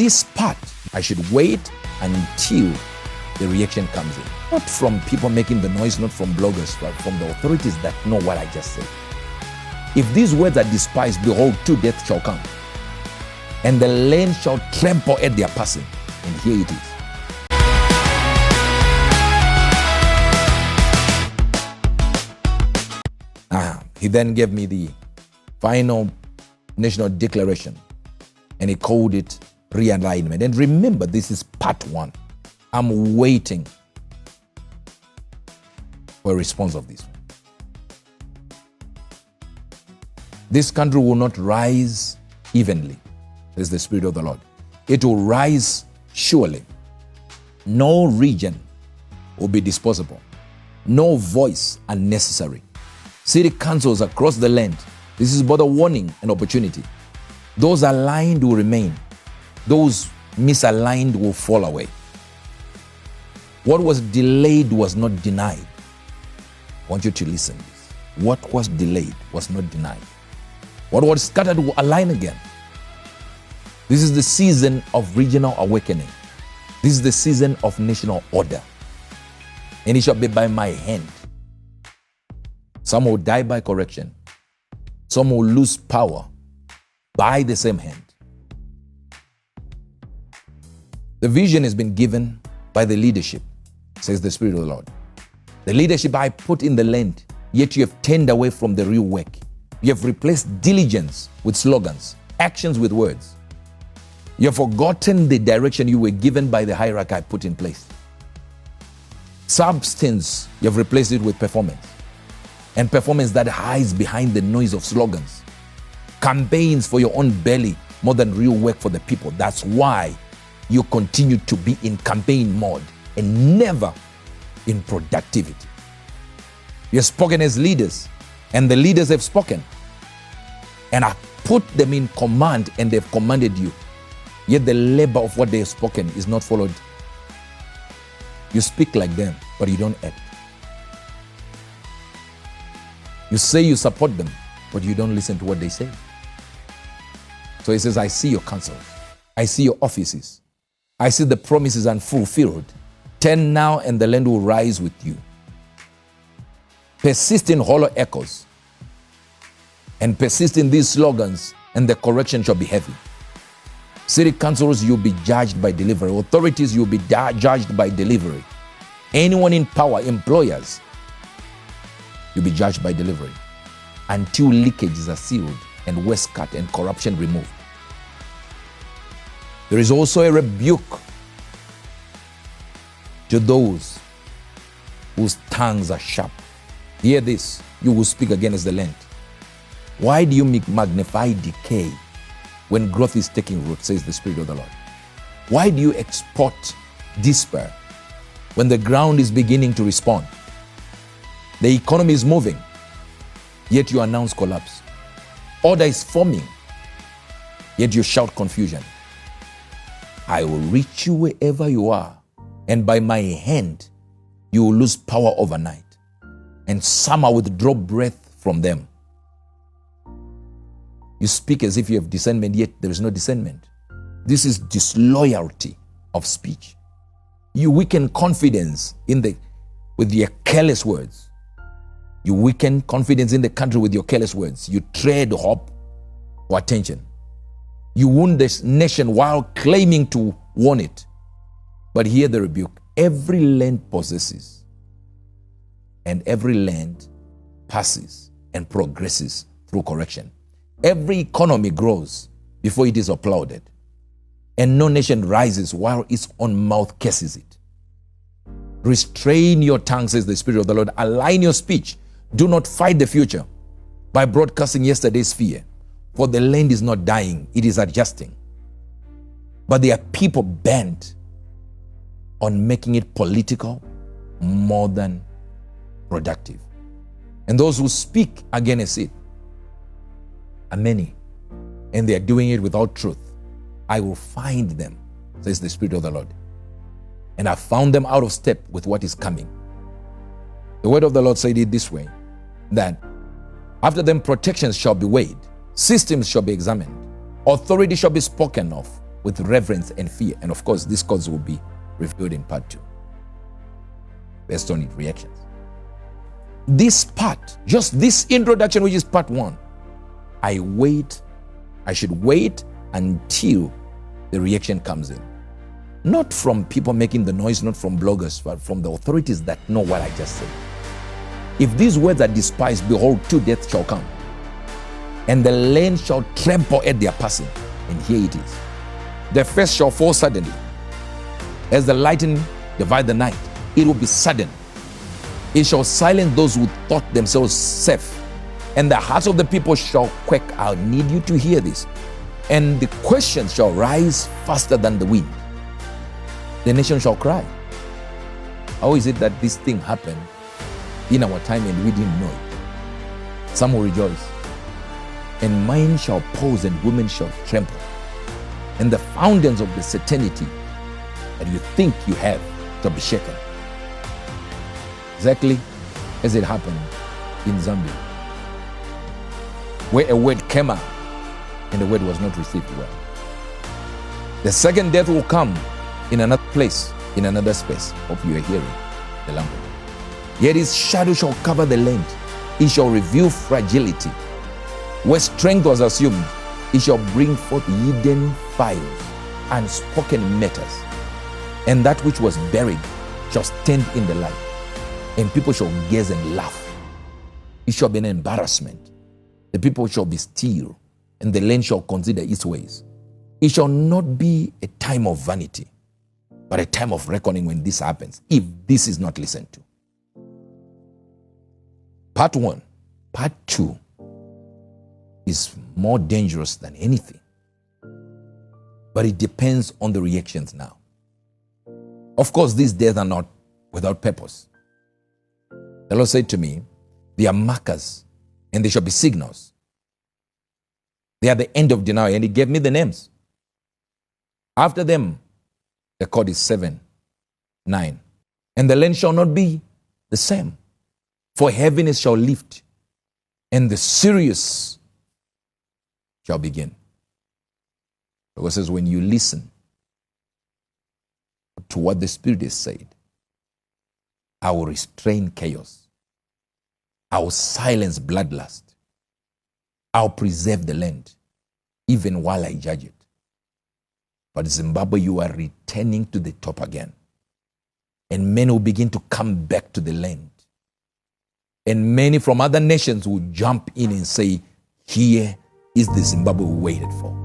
this part, I should wait until the reaction comes in. Not from people making the noise, not from bloggers, but from the authorities that know what I just said. If these words are despised, behold, two deaths shall come, and the land shall trample at their passing. And here it is. He then gave me the final national declaration, and he called it realignment. And remember, this is part one. I'm waiting for a response of this. This country will not rise evenly, says the Spirit of the Lord. It will rise surely. No region will be disposable. No voice unnecessary. City councils across the land, this is both a warning and opportunity. Those aligned will remain. Those misaligned will fall away. What was delayed was not denied. I want you to listen to this. What was delayed was not denied. What was scattered will align again. This is the season of regional awakening. This is the season of national order. And it shall be by my hand. Some will die by correction. Some will lose power by the same hand. The vision has been given by the leadership, says the Spirit of the Lord. The leadership I put in the land, yet you have turned away from the real work. You have replaced diligence with slogans, actions with words. You have forgotten the direction you were given by the hierarchy I put in place. Substance, you have replaced it with performance. And performance that hides behind the noise of slogans. Campaigns for your own belly more than real work for the people. That's why you continue to be in campaign mode and never in productivity. You have spoken as leaders, and the leaders have spoken. And I put them in command, and they've commanded you. Yet the labor of what they have spoken is not followed. You speak like them, but you don't act. You say you support them, but you don't listen to what they say. So he says, I see your counsels. I see your offices. I see the promises unfulfilled. Turn now and the land will rise with you. Persist in hollow echoes and persist in these slogans, and the correction shall be heavy. City councils, you'll be judged by delivery. Authorities, you'll be judged by delivery. Anyone in power, employers, you'll be judged by delivery until leakages are sealed and waste cut and corruption removed. There is also a rebuke to those whose tongues are sharp. Hear this, you will speak against the land. Why do you magnify decay when growth is taking root, says the Spirit of the Lord? Why do you export despair when the ground is beginning to respond? The economy is moving, yet you announce collapse. Order is forming, yet you shout confusion. I will reach you wherever you are, and by my hand you will lose power overnight, and some will withdraw breath from them. You speak as if you have discernment, yet there is no discernment. This is disloyalty of speech. You weaken confidence with your careless words. You weaken confidence in the country with your careless words. You trade hope for attention. You wound this nation while claiming to warn it. But hear the rebuke. Every land possesses, and every land passes and progresses through correction. Every economy grows before it is applauded, and no nation rises while its own mouth curses it. Restrain your tongue, says the Spirit of the Lord. Align your speech. Do not fight the future by broadcasting yesterday's fear, for the land is not dying, it is adjusting. But there are people bent on making it political more than productive. And those who speak against it are many, and they are doing it without truth. I will find them, says the Spirit of the Lord. And I found them out of step with what is coming. The word of the Lord said it this way, that after them protections shall be weighed, systems shall be examined, authority shall be spoken of, with reverence and fear. And of course, this cause will be revealed in part 2, based on its reactions. This part, just this introduction, which is part 1, I should wait until the reaction comes in. Not from people making the noise, not from bloggers, but from the authorities that know what I just said. If these words are despised, behold, 2 deaths shall come, and the land shall tremble at their passing. And here it is. The first shall fall suddenly, as the lightning divide the night. It will be sudden. It shall silence those who thought themselves safe, and the hearts of the people shall quake. I need you to hear this. And the questions shall rise faster than the wind. The nation shall cry. How is it that this thing happened in our time and we didn't know it? Some will rejoice. And men shall pause and women shall tremble. And the fountains of the certainty that you think you have shall be shaken. Exactly as it happened in Zambia, where a word came out and the word was not received well. The second death will come in another place, in another space. Hope you are hearing the language. Yet his shadow shall cover the land. It shall reveal fragility. Where strength was assumed, it shall bring forth hidden files, unspoken matters. And that which was buried shall stand in the light, and people shall gaze and laugh. It shall be an embarrassment. The people shall be still, and the land shall consider its ways. It shall not be a time of vanity, but a time of reckoning when this happens, if this is not listened to. Part 1. Part 2 is more dangerous than anything. But it depends on the reactions now. Of course, these deaths are not without purpose. The Lord said to me, they are markers and they shall be signals. They are the end of denial, and He gave me the names. After them, the code is 7, 9. And the land shall not be the same, for heaviness shall lift, and the serious shall begin. The Bible says, when you listen to what the Spirit has said, I will restrain chaos. I will silence bloodlust. I'll preserve the land, even while I judge it. But Zimbabwe, you are returning to the top again. And men will begin to come back to the land. And many from other nations will jump in and say, here is the Zimbabwe we waited for.